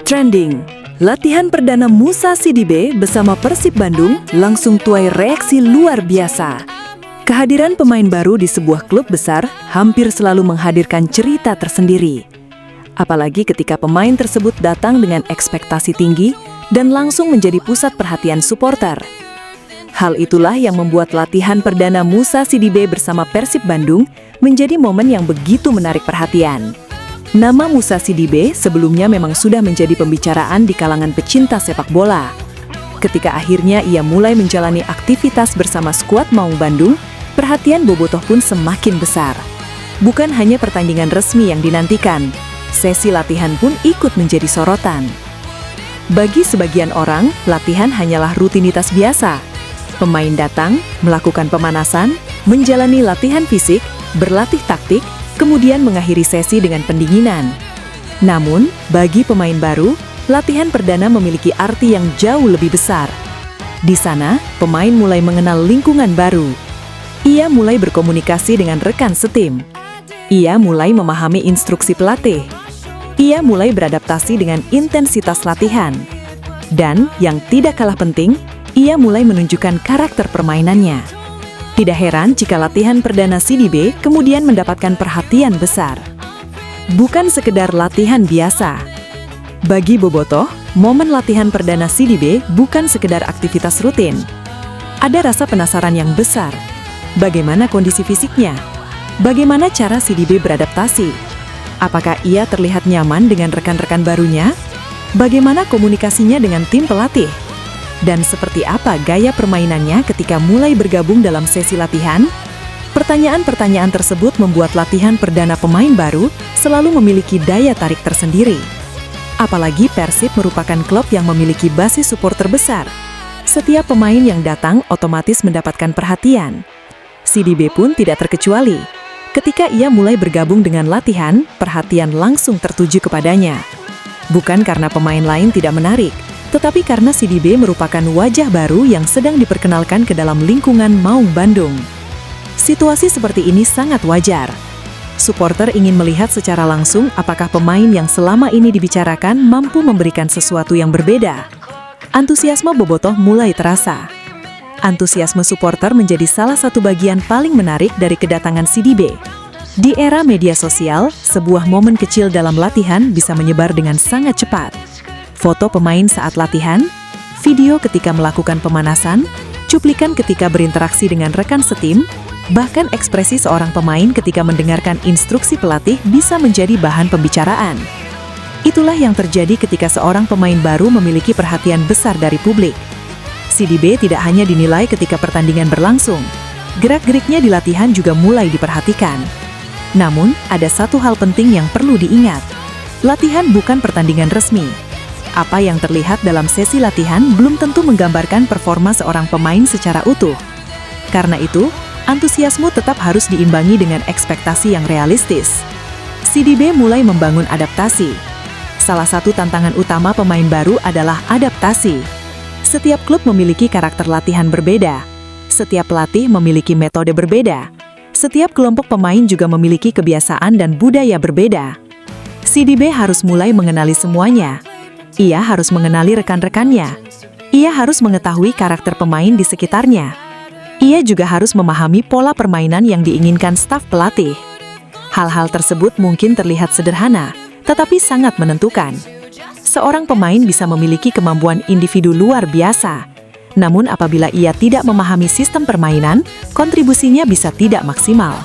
Trending, latihan perdana Musa Sidibe bersama Persib Bandung langsung tuai reaksi luar biasa. Kehadiran pemain baru di sebuah klub besar hampir selalu menghadirkan cerita tersendiri. Apalagi ketika pemain tersebut datang dengan ekspektasi tinggi dan langsung menjadi pusat perhatian supporter. Hal itulah yang membuat latihan perdana Musa Sidibe bersama Persib Bandung menjadi momen yang begitu menarik perhatian. Nama Musa Sidibe sebelumnya memang sudah menjadi pembicaraan di kalangan pecinta sepak bola. Ketika akhirnya ia mulai menjalani aktivitas bersama skuad Maung Bandung, perhatian bobotoh pun semakin besar. Bukan hanya pertandingan resmi yang dinantikan, sesi latihan pun ikut menjadi sorotan. Bagi sebagian orang, latihan hanyalah rutinitas biasa. Pemain datang, melakukan pemanasan, menjalani latihan fisik, berlatih taktik, kemudian mengakhiri sesi dengan pendinginan. Namun, bagi pemain baru, latihan perdana memiliki arti yang jauh lebih besar. Di sana, pemain mulai mengenal lingkungan baru. Ia mulai berkomunikasi dengan rekan setim. Ia mulai memahami instruksi pelatih. Ia mulai beradaptasi dengan intensitas latihan. Dan, yang tidak kalah penting, ia mulai menunjukkan karakter permainannya. Tidak heran jika latihan perdana Sidibe kemudian mendapatkan perhatian besar. Bukan sekedar latihan biasa. Bagi bobotoh, momen latihan perdana Sidibe bukan sekedar aktivitas rutin. Ada rasa penasaran yang besar. Bagaimana kondisi fisiknya? Bagaimana cara Sidibe beradaptasi? Apakah ia terlihat nyaman dengan rekan-rekan barunya? Bagaimana komunikasinya dengan tim pelatih? Dan seperti apa gaya permainannya ketika mulai bergabung dalam sesi latihan? Pertanyaan-pertanyaan tersebut membuat latihan perdana pemain baru selalu memiliki daya tarik tersendiri. Apalagi Persib merupakan klub yang memiliki basis supporter besar. Setiap pemain yang datang otomatis mendapatkan perhatian. Sidibe pun tidak terkecuali. Ketika ia mulai bergabung dengan latihan, perhatian langsung tertuju kepadanya. Bukan karena pemain lain tidak menarik, tetapi karena Sidibe merupakan wajah baru yang sedang diperkenalkan ke dalam lingkungan Maung Bandung. Situasi seperti ini sangat wajar. Supporter ingin melihat secara langsung apakah pemain yang selama ini dibicarakan mampu memberikan sesuatu yang berbeda. Antusiasme bobotoh mulai terasa. Antusiasme supporter menjadi salah satu bagian paling menarik dari kedatangan Sidibe. Di era media sosial, sebuah momen kecil dalam latihan bisa menyebar dengan sangat cepat. Foto pemain saat latihan, video ketika melakukan pemanasan, cuplikan ketika berinteraksi dengan rekan setim, bahkan ekspresi seorang pemain ketika mendengarkan instruksi pelatih bisa menjadi bahan pembicaraan. Itulah yang terjadi ketika seorang pemain baru memiliki perhatian besar dari publik. Sidibe tidak hanya dinilai ketika pertandingan berlangsung, gerak-geriknya di latihan juga mulai diperhatikan. Namun, ada satu hal penting yang perlu diingat. Latihan bukan pertandingan resmi. Apa yang terlihat dalam sesi latihan belum tentu menggambarkan performa seorang pemain secara utuh. Karena itu, antusiasme tetap harus diimbangi dengan ekspektasi yang realistis. Sidibe mulai membangun adaptasi. Salah satu tantangan utama pemain baru adalah adaptasi. Setiap klub memiliki karakter latihan berbeda. Setiap pelatih memiliki metode berbeda. Setiap kelompok pemain juga memiliki kebiasaan dan budaya berbeda. Sidibe harus mulai mengenali semuanya. Ia harus mengenali rekan-rekannya. Ia harus mengetahui karakter pemain di sekitarnya. Ia juga harus memahami pola permainan yang diinginkan staf pelatih. Hal-hal tersebut mungkin terlihat sederhana, tetapi sangat menentukan. Seorang pemain bisa memiliki kemampuan individu luar biasa. Namun apabila ia tidak memahami sistem permainan, kontribusinya bisa tidak maksimal.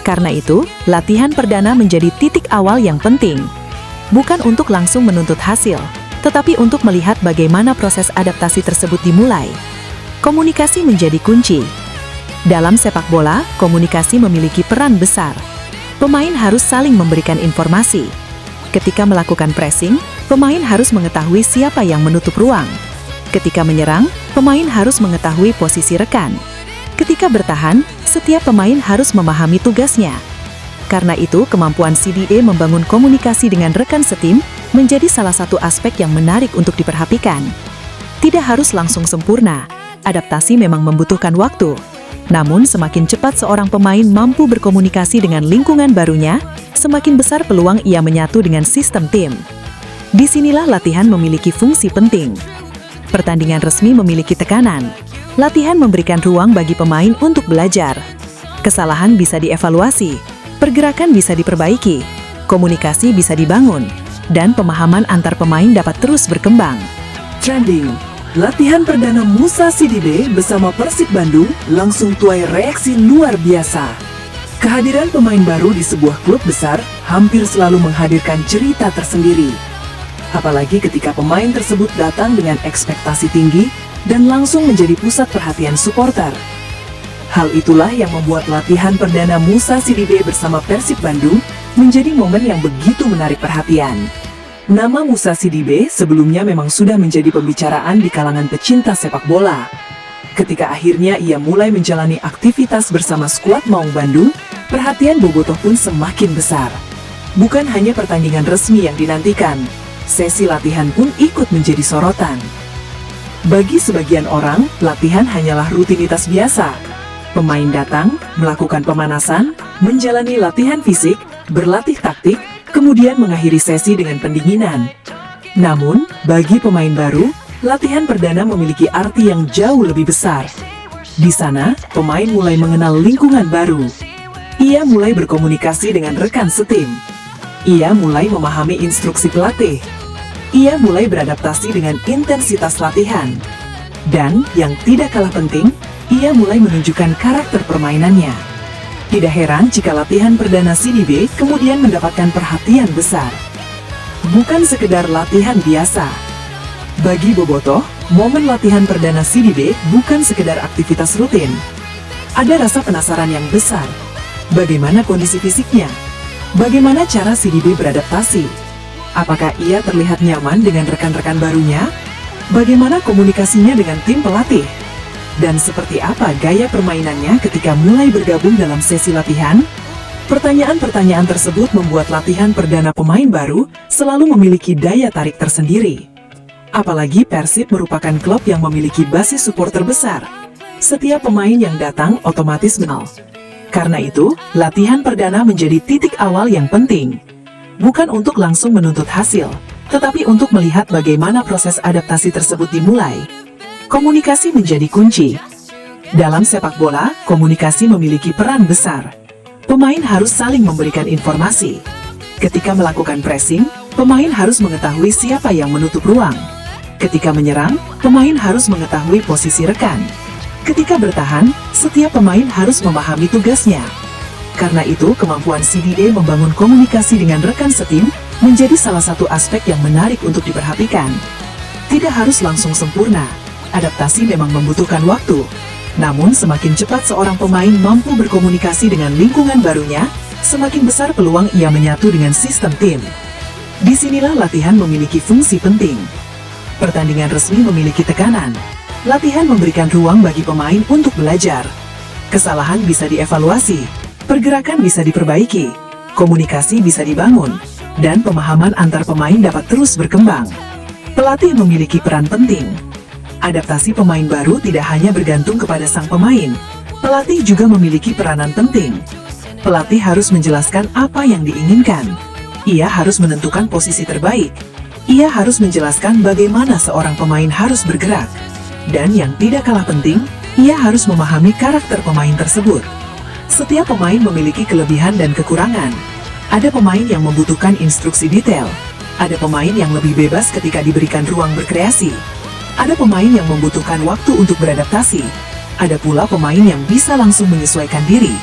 Karena itu, latihan perdana menjadi titik awal yang penting. Bukan untuk langsung menuntut hasil, tetapi untuk melihat bagaimana proses adaptasi tersebut dimulai. Komunikasi menjadi kunci. Dalam sepak bola, komunikasi memiliki peran besar. Pemain harus saling memberikan informasi. Ketika melakukan pressing, pemain harus mengetahui siapa yang menutup ruang. Ketika menyerang, pemain harus mengetahui posisi rekan. Ketika bertahan, setiap pemain harus memahami tugasnya. Karena itu, kemampuan Sidibe membangun komunikasi dengan rekan setim menjadi salah satu aspek yang menarik untuk diperhatikan. Tidak harus langsung sempurna, adaptasi memang membutuhkan waktu. Namun, semakin cepat seorang pemain mampu berkomunikasi dengan lingkungan barunya, semakin besar peluang ia menyatu dengan sistem tim. Disinilah latihan memiliki fungsi penting. Pertandingan resmi memiliki tekanan. Latihan memberikan ruang bagi pemain untuk belajar. Kesalahan bisa dievaluasi, pergerakan bisa diperbaiki, komunikasi bisa dibangun, dan pemahaman antar pemain dapat terus berkembang. Trending. Latihan perdana Musa Sidibe bersama Persib Bandung langsung tuai reaksi luar biasa. Kehadiran pemain baru di sebuah klub besar hampir selalu menghadirkan cerita tersendiri. Apalagi ketika pemain tersebut datang dengan ekspektasi tinggi dan langsung menjadi pusat perhatian supporter. Hal itulah yang membuat latihan perdana Musa Sidibe bersama Persib Bandung menjadi momen yang begitu menarik perhatian. Nama Musa Sidibe sebelumnya memang sudah menjadi pembicaraan di kalangan pecinta sepak bola. Ketika akhirnya ia mulai menjalani aktivitas bersama skuad Maung Bandung, perhatian bobotoh pun semakin besar. Bukan hanya pertandingan resmi yang dinantikan, sesi latihan pun ikut menjadi sorotan. Bagi sebagian orang, latihan hanyalah rutinitas biasa. Pemain datang, melakukan pemanasan, menjalani latihan fisik, berlatih taktik, kemudian mengakhiri sesi dengan pendinginan. Namun, bagi pemain baru, latihan perdana memiliki arti yang jauh lebih besar. Di sana, pemain mulai mengenal lingkungan baru. Ia mulai berkomunikasi dengan rekan setim. Ia mulai memahami instruksi pelatih. Ia mulai beradaptasi dengan intensitas latihan. Dan, yang tidak kalah penting, ia mulai menunjukkan karakter permainannya. Tidak heran jika latihan perdana Sidibe kemudian mendapatkan perhatian besar. Bukan sekedar latihan biasa. Bagi bobotoh, momen latihan perdana Sidibe bukan sekedar aktivitas rutin. Ada rasa penasaran yang besar. Bagaimana kondisi fisiknya? Bagaimana cara Sidibe beradaptasi? Apakah ia terlihat nyaman dengan rekan-rekan barunya? Bagaimana komunikasinya dengan tim pelatih? Dan seperti apa gaya permainannya ketika mulai bergabung dalam sesi latihan? Pertanyaan-pertanyaan tersebut membuat latihan perdana pemain baru selalu memiliki daya tarik tersendiri. Apalagi Persib merupakan klub yang memiliki basis supporter besar. Setiap pemain yang datang otomatis mengenal. Karena itu, latihan perdana menjadi titik awal yang penting. Bukan untuk langsung menuntut hasil, tetapi untuk melihat bagaimana proses adaptasi tersebut dimulai. Komunikasi menjadi kunci. Dalam sepak bola, komunikasi memiliki peran besar. Pemain harus saling memberikan informasi. Ketika melakukan pressing, pemain harus mengetahui siapa yang menutup ruang. Ketika menyerang, pemain harus mengetahui posisi rekan. Ketika bertahan, setiap pemain harus memahami tugasnya. Karena itu, kemampuan Sidibe membangun komunikasi dengan rekan setim menjadi salah satu aspek yang menarik untuk diperhatikan. Tidak harus langsung sempurna, adaptasi memang membutuhkan waktu. Namun, semakin cepat seorang pemain mampu berkomunikasi dengan lingkungan barunya, semakin besar peluang ia menyatu dengan sistem tim. Disinilah latihan memiliki fungsi penting. Pertandingan resmi memiliki tekanan. Latihan memberikan ruang bagi pemain untuk belajar. Kesalahan bisa dievaluasi. Pergerakan bisa diperbaiki, komunikasi bisa dibangun, dan pemahaman antar pemain dapat terus berkembang. Pelatih memiliki peran penting. Adaptasi pemain baru tidak hanya bergantung kepada sang pemain, pelatih juga memiliki peranan penting. Pelatih harus menjelaskan apa yang diinginkan. Ia harus menentukan posisi terbaik. Ia harus menjelaskan bagaimana seorang pemain harus bergerak. Dan yang tidak kalah penting, ia harus memahami karakter pemain tersebut. Setiap pemain memiliki kelebihan dan kekurangan. Ada pemain yang membutuhkan instruksi detail. Ada pemain yang lebih bebas ketika diberikan ruang berkreasi. Ada pemain yang membutuhkan waktu untuk beradaptasi. Ada pula pemain yang bisa langsung menyesuaikan diri.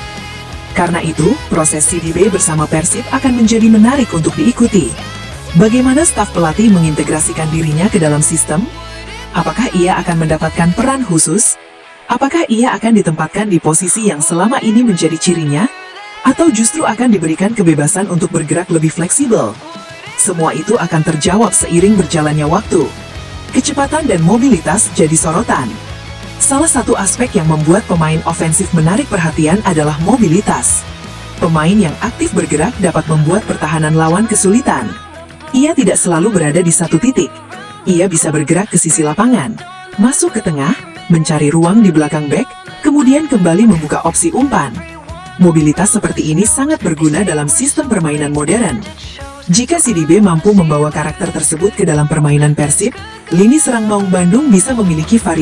Karena itu, proses Sidibe bersama Persib akan menjadi menarik untuk diikuti. Bagaimana staf pelatih mengintegrasikan dirinya ke dalam sistem? Apakah ia akan mendapatkan peran khusus? Apakah ia akan ditempatkan di posisi yang selama ini menjadi cirinya? Atau justru akan diberikan kebebasan untuk bergerak lebih fleksibel? Semua itu akan terjawab seiring berjalannya waktu. Kecepatan dan mobilitas jadi sorotan. Salah satu aspek yang membuat pemain ofensif menarik perhatian adalah mobilitas. Pemain yang aktif bergerak dapat membuat pertahanan lawan kesulitan. Ia tidak selalu berada di satu titik. Ia bisa bergerak ke sisi lapangan, masuk ke tengah, mencari ruang di belakang bek, kemudian kembali membuka opsi umpan. Mobilitas seperti ini sangat berguna dalam sistem permainan modern. Jika Sidibe mampu membawa karakter tersebut ke dalam permainan Persib, lini serang Maung Bandung bisa memiliki variasi